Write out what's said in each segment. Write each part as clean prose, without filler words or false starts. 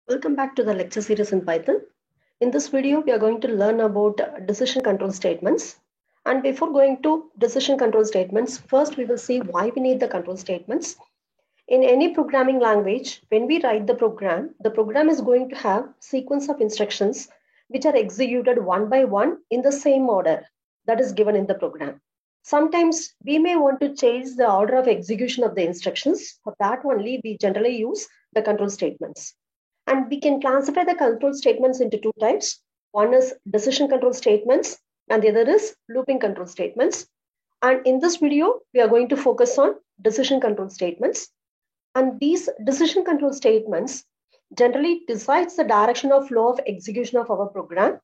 Welcome back to the lecture series in Python. In this video, we are going to learn about decision control statements. And before going to decision control statements, first we will see why we need the control statements. In any programming language, when we write the program is going to have sequence of instructions which are executed one by one in the same order that is given in the program. Sometimes we may want to change the order of execution of the instructions. For that only, we generally use the control statements. And we can classify the control statements into two types. One is decision control statements, and the other is looping control statements. And in this video, we are going to focus on decision control statements. And these decision control statements generally decides the direction of flow of execution of our program.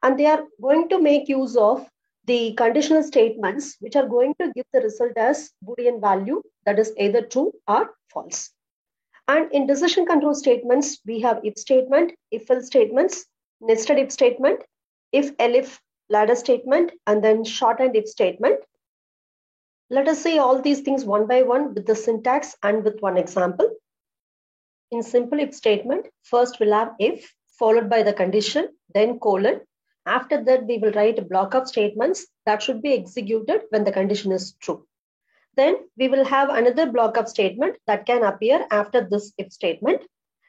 And they are going to make use of the conditional statements, which are going to give the result as Boolean value, that is either true or false. And in decision control statements, we have if statement, if else statements, nested if statement, if elif ladder statement, and then shortened if statement. Let us see all these things one by one with the syntax and with one example. In simple if statement, first we'll have if followed by the condition, then colon. After that, we will write a block of statements that should be executed when the condition is true. Then we will have another block of statement that can appear after this if statement.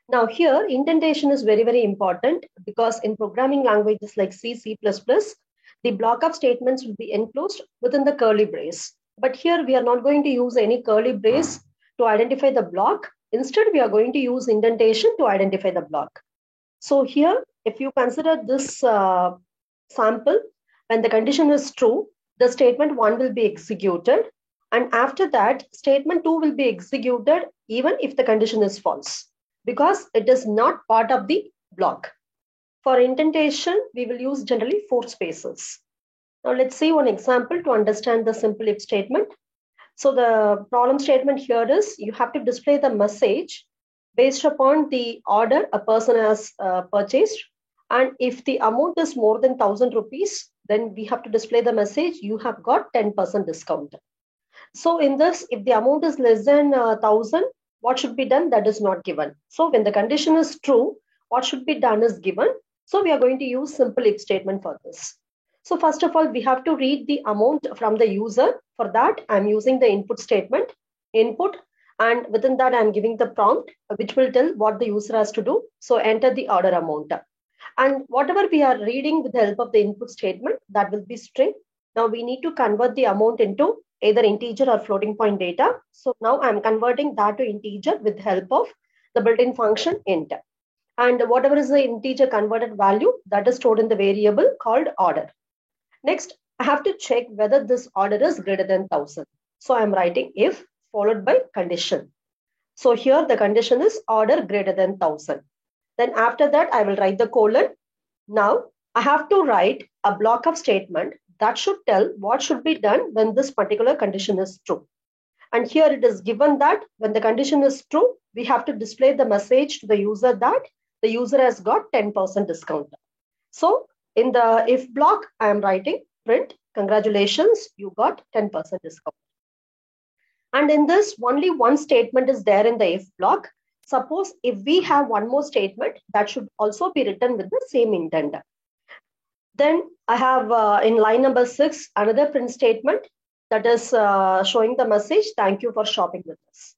Now here, indentation is very, very important because in programming languages like C, C++, the block of statements will be enclosed within the curly brace. But here we are not going to use any curly brace to identify the block. Instead, we are going to use indentation to identify the block. So here, if you consider this sample, when the condition is true, the statement 1 will be executed. And after that, statement 2 will be executed even if the condition is false, because it is not part of the block. For indentation, we will use generally 4 spaces. Now let's see one example to understand the simple if statement. So the problem statement here is you have to display the message based upon the order a person has purchased. And if the amount is more than 1,000 rupees, then we have to display the message, you have got 10% discount. So in this, if the amount is less than 1,000, what should be done? That is not given. So when the condition is true, what should be done is given. So we are going to use simple if statement for this. So first of all, we have to read the amount from the user. For that, I'm using the input statement, input, and within that, I'm giving the prompt, which will tell what the user has to do. So enter the order amount. And whatever we are reading with the help of the input statement, that will be string. Now we need to convert the amount into either integer or floating point data. So now I'm converting that to integer with help of the built-in function int. And whatever is the integer converted value, that is stored in the variable called order. Next, I have to check whether this order is greater than 1,000. So I'm writing if followed by condition. So here the condition is order greater than 1,000. Then after that, I will write the colon. Now I have to write a block of statement that should tell what should be done when this particular condition is true. And here it is given that when the condition is true, we have to display the message to the user that the user has got 10% discount. So in the if block, I am writing print, congratulations, you got 10% discount. And in this, only one statement is there in the if block. Suppose if we have one more statement, that should also be written with the same intent. Then I have in line number 6, another print statement that is showing the message, thank you for shopping with us.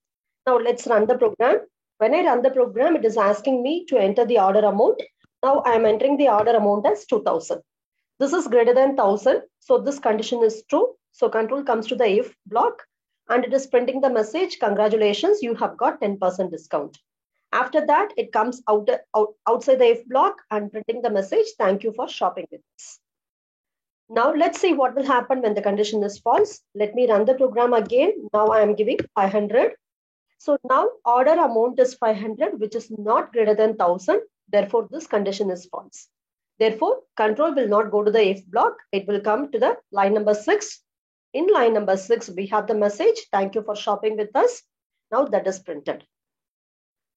Now let's run the program. When I run the program, it is asking me to enter the order amount. Now I am entering the order amount as 2,000. This is greater than 1,000. So this condition is true. So control comes to the if block and it is printing the message, congratulations, you have got 10% discount. After that, it comes outside the if block and printing the message, thank you for shopping with us. Now let's see what will happen when the condition is false. Let me run the program again. Now I am giving 500. So now order amount is 500, which is not greater than 1,000. Therefore, this condition is false. Therefore, control will not go to the if block. It will come to the line number 6. In line number 6, we have the message, thank you for shopping with us. Now that is printed.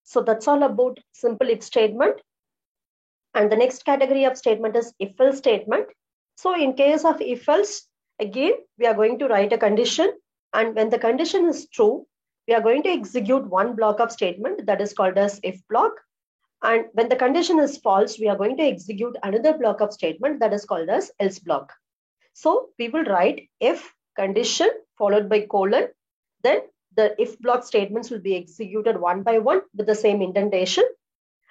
So that's all about simple if statement. And the next category of statement is if else statement. So in case of if else, again, we are going to write a condition. And when the condition is true, we are going to execute one block of statement that is called as if block. And when the condition is false, we are going to execute another block of statement that is called as else block. So we will write if condition followed by colon, then the if block statements will be executed one by one with the same indentation.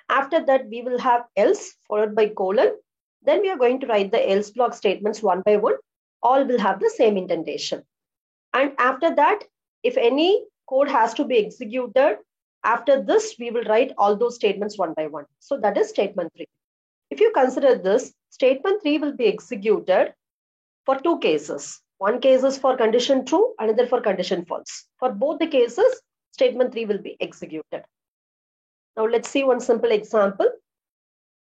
After that, we will have else followed by colon. Then we are going to write the else block statements one by one. All will have the same indentation. And after that, if any code has to be executed, after this, we will write all those statements one by one. So that is statement 3. If you consider this, statement 3 will be executed for two cases. One case is for condition true, another for condition false. For both the cases, statement 3 will be executed. Now let's see one simple example.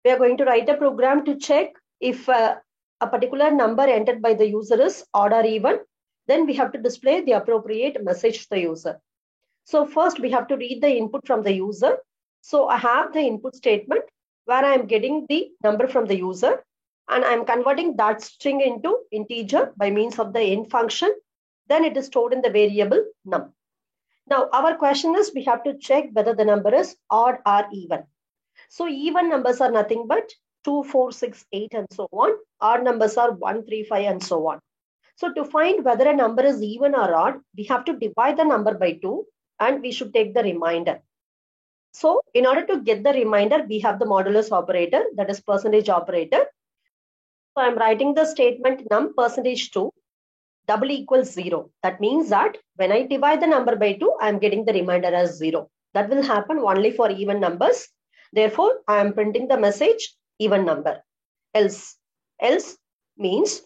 We are going to write a program to check if a particular number entered by the user is odd or even. Then we have to display the appropriate message to the user. So first we have to read the input from the user. So I have the input statement where I am getting the number from the user and I am converting that string into integer by means of the int function. Then it is stored in the variable num. Now our question is we have to check whether the number is odd or even. So even numbers are nothing but 2, 4, 6, 8 and so on. Odd numbers are 1, 3, 5 and so on. So to find whether a number is even or odd, we have to divide the number by 2 and we should take the remainder. So in order to get the remainder, we have the modulus operator, that is percentage operator. So I'm writing the statement num percentage 2 double equals 0. That means that when I divide the number by 2, I'm getting the remainder as 0. That will happen only for even numbers. Therefore, I am printing the message even number. Else means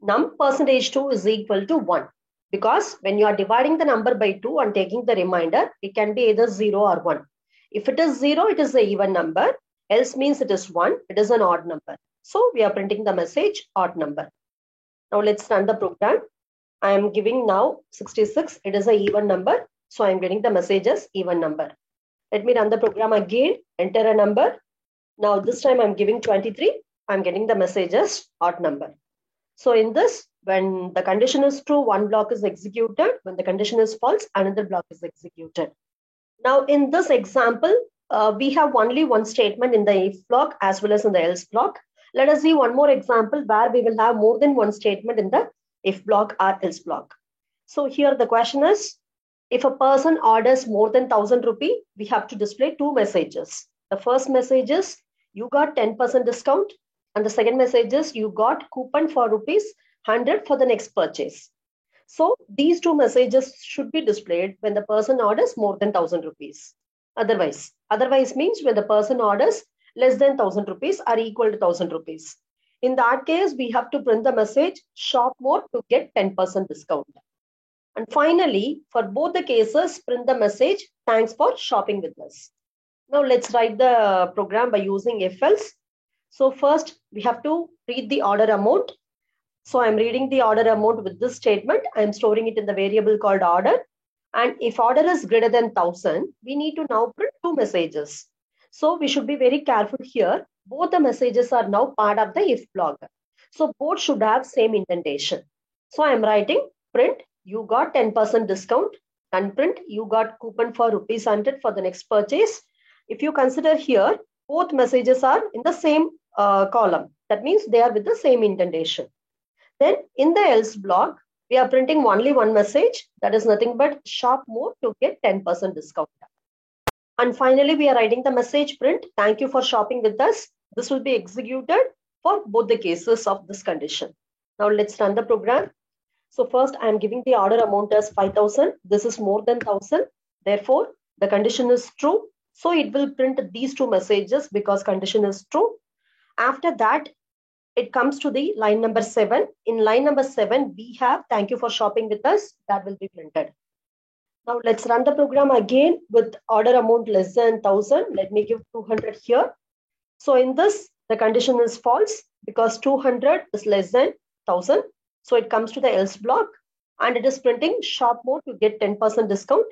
num percentage 2 is equal to 1. Because when you are dividing the number by 2 and taking the remainder, it can be either 0 or 1. If it is 0, it is an even number. Else means it is 1, it is an odd number. So we are printing the message odd number. Now let's run the program. I am giving now 66, it is an even number. So I am getting the message as even number. Let me run the program again, enter a number. Now this time I'm giving 23, I'm getting the message as odd number. So in this, when the condition is true, one block is executed. When the condition is false, another block is executed. Now in this example, we have only one statement in the if block as well as in the else block. Let us see one more example where we will have more than one statement in the if block or else block. So here the question is, if a person orders more than 1,000 rupee, we have to display two messages. The first message is, you got 10% discount. And the second message is, you got coupon for rupees 100 for the next purchase. So these two messages should be displayed when the person orders more than 1,000 rupees. Otherwise means when the person orders less than 1,000 rupees or equal to 1,000 rupees. In that case, we have to print the message, shop more to get 10% discount. And finally, for both the cases, print the message, thanks for shopping with us. Now let's write the program by using if else. So first we have to read the order amount. So I'm reading the order amount with this statement. I'm storing it in the variable called order. And if order is greater than 1,000, we need to now print two messages. So we should be very careful here. Both the messages are now part of the if block. So both should have same indentation. So I'm writing print, you got 10% discount, and print, you got coupon for rupees 100 for the next purchase. If you consider here, both messages are in the same column. That means they are with the same indentation. Then in the else block, we are printing only one message, that is nothing but shop more to get 10% discount. And finally, we are writing the message print, thank you for shopping with us. This will be executed for both the cases of this condition. Now let's run the program. So first I am giving the order amount as 5,000. This is more than 1,000. Therefore, the condition is true. So it will print these two messages because condition is true. After that, it comes to the line number 7. In line number 7, we have thank you for shopping with us. That will be printed. Now let's run the program again with order amount less than 1,000. Let me give 200 here. So in this, the condition is false because 200 is less than 1,000. So it comes to the else block and it is printing shop more to get 10% discount.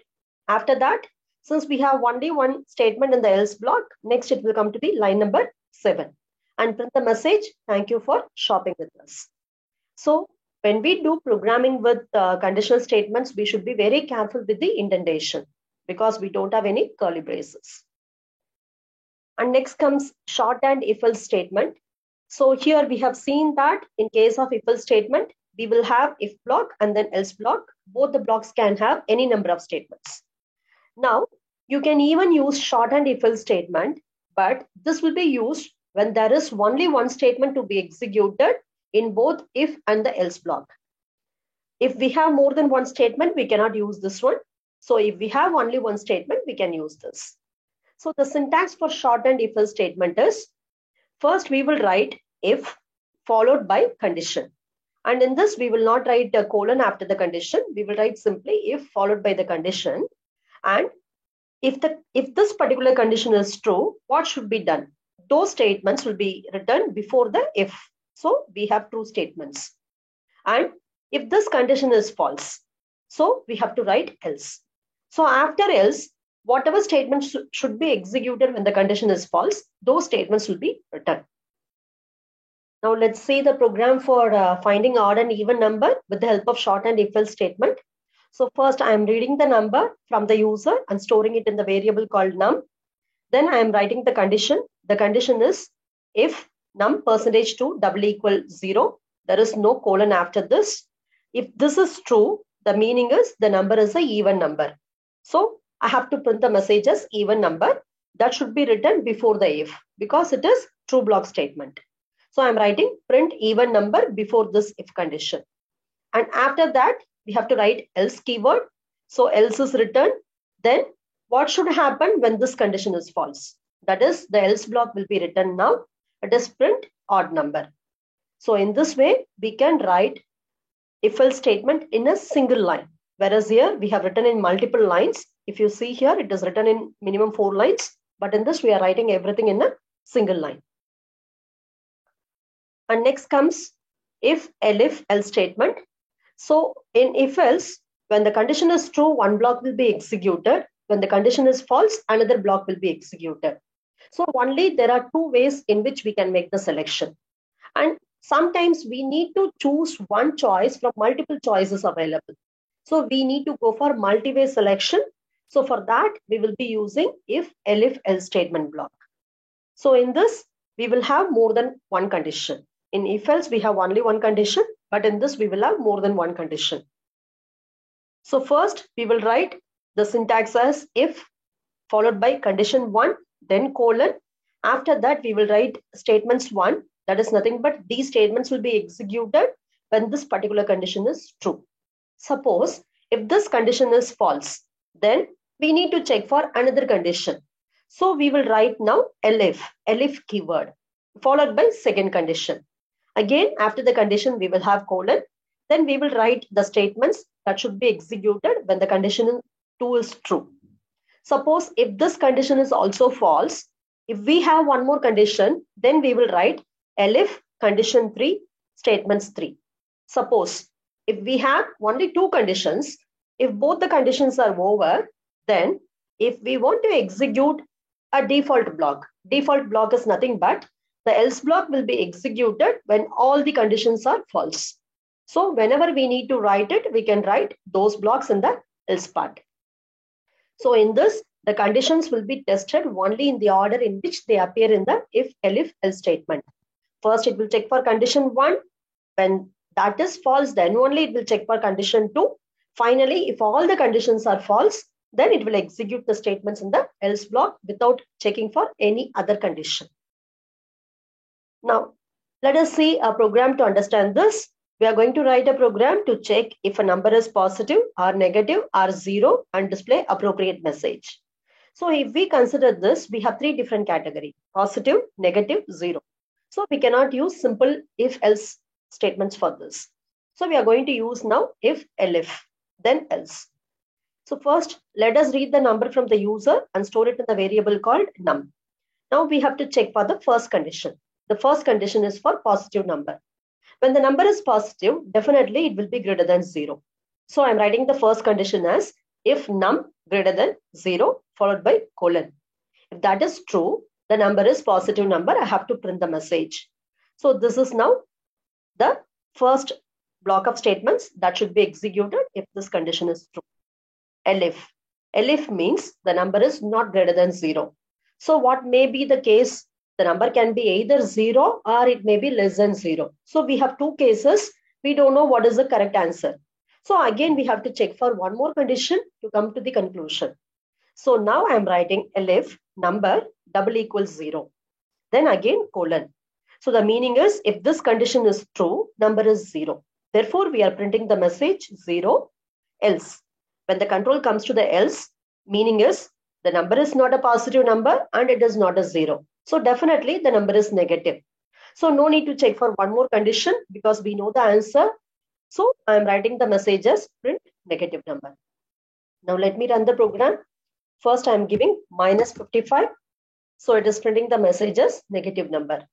After that, since we have only one statement in the else block, next it will come to the line number 7 and print the message, thank you for shopping with us. So when we do programming with conditional statements, we should be very careful with the indentation because we don't have any curly braces. And next comes shorthand if-else statement. So here we have seen that in case of if-else statement, we will have if block and then else block. Both the blocks can have any number of statements. Now, you can even use shorthand if-else statement, but this will be used when there is only one statement to be executed in both if and the else block. If we have more than one statement, we cannot use this one. So if we have only one statement, we can use this. So the syntax for shorthand if-else statement is, first we will write if followed by condition. And in this, we will not write a colon after the condition. We will write simply if followed by the condition. And if this particular condition is true, what should be done? Those statements will be written before the if. So we have true statements. And if this condition is false, so we have to write else. So after else, whatever statements should be executed when the condition is false, those statements will be written. Now let's see the program for finding odd and even number with the help of shorthand if-else statement. So first I am reading the number from the user and storing it in the variable called num. Then I am writing the condition. The condition is if num %2 double equal 0. There is no colon after this. If this is true, the meaning is the number is an even number. So I have to print the message as even number. That should be written before the if because it is true block statement. So I'm writing print even number before this if condition. And after that, we have to write else keyword. So else is written. Then what should happen when this condition is false? That is, the else block will be written now. It is print odd number. So in this way, we can write if-else statement in a single line. Whereas here we have written in multiple lines. If you see here, it is written in minimum 4 lines. But in this, we are writing everything in a single line. And next comes if elif else statement. So in if else, when the condition is true, one block will be executed. When the condition is false, another block will be executed. So only there are 2 ways in which we can make the selection. And sometimes we need to choose one choice from multiple choices available. So we need to go for multi-way selection. So for that, we will be using if elif else statement block. So in this, we will have more than one condition. In if else, we have only one condition, but in this, we will have more than one condition. So first, we will write the syntax as if followed by condition 1, then colon. After that, we will write statements 1. That is nothing but these statements will be executed when this particular condition is true. Suppose if this condition is false, then we need to check for another condition. So we will write now elif keyword followed by second condition. Again, after the condition, we will have colon. Then we will write the statements that should be executed when the condition 2 is true. Suppose if this condition is also false, if we have one more condition, then we will write elif condition 3 statements 3. Suppose if we have only 2 conditions, if both the conditions are over, then if we want to execute a default block is nothing but the else block will be executed when all the conditions are false. So whenever we need to write it, we can write those blocks in the else part. So in this, the conditions will be tested only in the order in which they appear in the if elif else statement. First, it will check for condition 1. When that is false, then only it will check for condition 2. Finally, if all the conditions are false, then it will execute the statements in the else block without checking for any other condition. Now, let us see a program to understand this. We are going to write a program to check if a number is positive or negative or 0 and display appropriate message. So if we consider this, we have 3 different categories: positive, negative, 0. So we cannot use simple if else statements for this. So we are going to use now if elif, then else. So first, let us read the number from the user and store it in the variable called num. Now we have to check for the first condition. The first condition is for positive number. When the number is positive, definitely it will be greater than 0. So I'm writing the first condition as if num greater than 0 followed by colon. If that is true, the number is positive number. I have to print the message. So this is now the first block of statements that should be executed if this condition is true. Elif. Elif means the number is not greater than 0. So what may be the case? The number can be either 0 or it may be less than 0. So we have two cases. We don't know what is the correct answer. So again, we have to check for one more condition to come to the conclusion. So now I am writing elif number double equals 0. Then again colon. So the meaning is if this condition is true, number is 0. Therefore, we are printing the message 0 else. When the control comes to the else, meaning is the number is not a positive number and it is not a 0. So definitely the number is negative. So no need to check for one more condition because we know the answer. So I am writing the message as print negative number. Now let me run the program. First I am giving minus 55. So it is printing the message as negative number.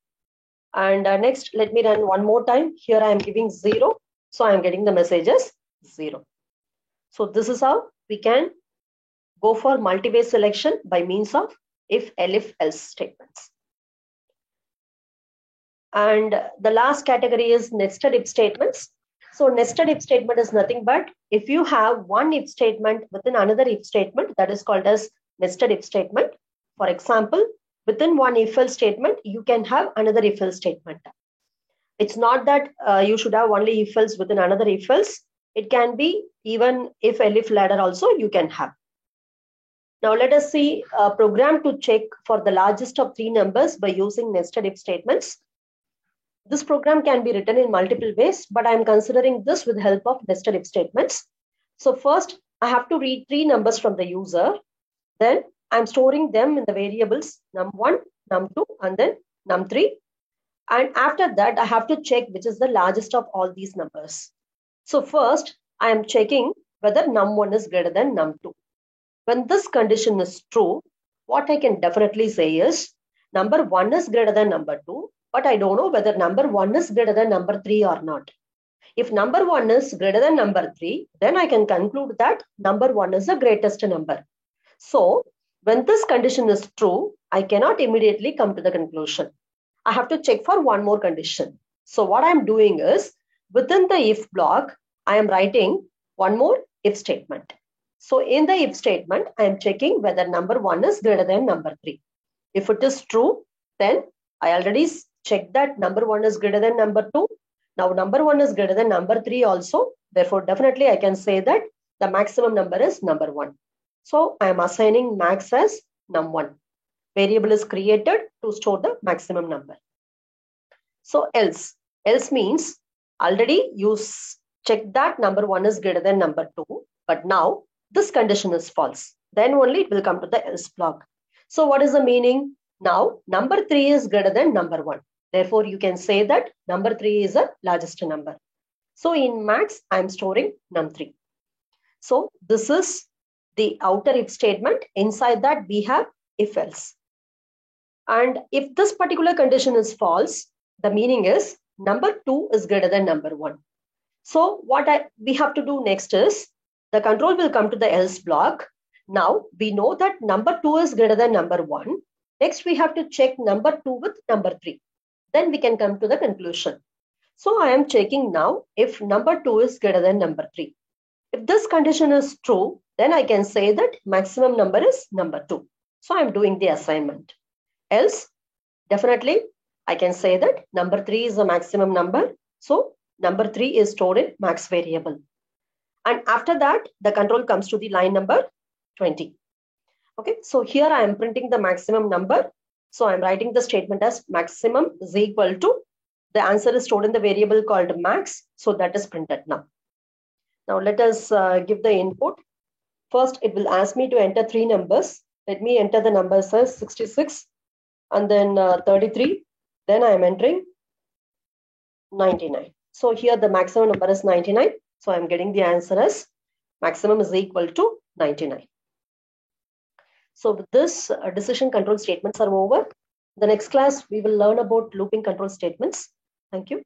And next, let me run one more time. Here I am giving 0. So I am getting the message as 0. So this is how we can go for multi-way selection by means of if, elif, else statements. And the last category is nested if statements. So nested if statement is nothing but if you have one if statement within another if statement, that is called as nested if statement. For example, within one if else statement, you can have another if else statement. It's not that you should have only if else within another if else. It can be even if elif ladder also you can have. Now let us see a program to check for the largest of three numbers by using nested if statements. This program can be written in multiple ways, but I am considering this with the help of nested if statements. So first, I have to read three numbers from the user. Then I'm storing them in the variables num1, num2, and then num3. And after that, I have to check which is the largest of all these numbers. So first, I am checking whether num1 is greater than num2. When this condition is true, what I can definitely say is number 1 is greater than number 2, but I don't know whether number 1 is greater than number 3 or not. If number 1 is greater than number 3, then I can conclude that number 1 is the greatest number. So when this condition is true, I cannot immediately come to the conclusion. I have to check for one more condition. So what I'm doing is within the if block, I am writing one more if statement. So in the if statement, I am checking whether number 1 is greater than number 3. If it is true, then I already checked that number 1 is greater than number 2. Now number 1 is greater than number 3 also. Therefore, definitely I can say that the maximum number is number 1. So I am assigning max as num1. Variable is created to store the maximum number. So else means already you check that number 1 is greater than number 2, but now this condition is false. Then only it will come to the else block. So what is the meaning? Now number 3 is greater than number 1. Therefore, you can say that number 3 is the largest number. So in max, I am storing num3. So this is the outer if statement. Inside that we have if else. And if this particular condition is false, the meaning is number 2 is greater than number 1. So what we have to do next is the control will come to the else block. Now we know that number 2 is greater than number 1. Next we have to check number 2 with number 3. Then we can come to the conclusion. So I am checking now if number 2 is greater than number 3. If this condition is true, then I can say that maximum number is number 2. So I am doing the assignment. Else, definitely I can say that number 3 is the maximum number. So number 3 is stored in max variable. And after that, the control comes to the line number 20. Okay, so here I am printing the maximum number. So I'm writing the statement as maximum is equal to, the answer is stored in the variable called max. So that is printed now. Now let us give the input. First, it will ask me to enter three numbers. Let me enter the numbers as 66 and then 33. Then I am entering 99. So here the maximum number is 99. So I'm getting the answer as maximum is equal to 99. So with this, decision control statements are over. The next class, we will learn about looping control statements. Thank you.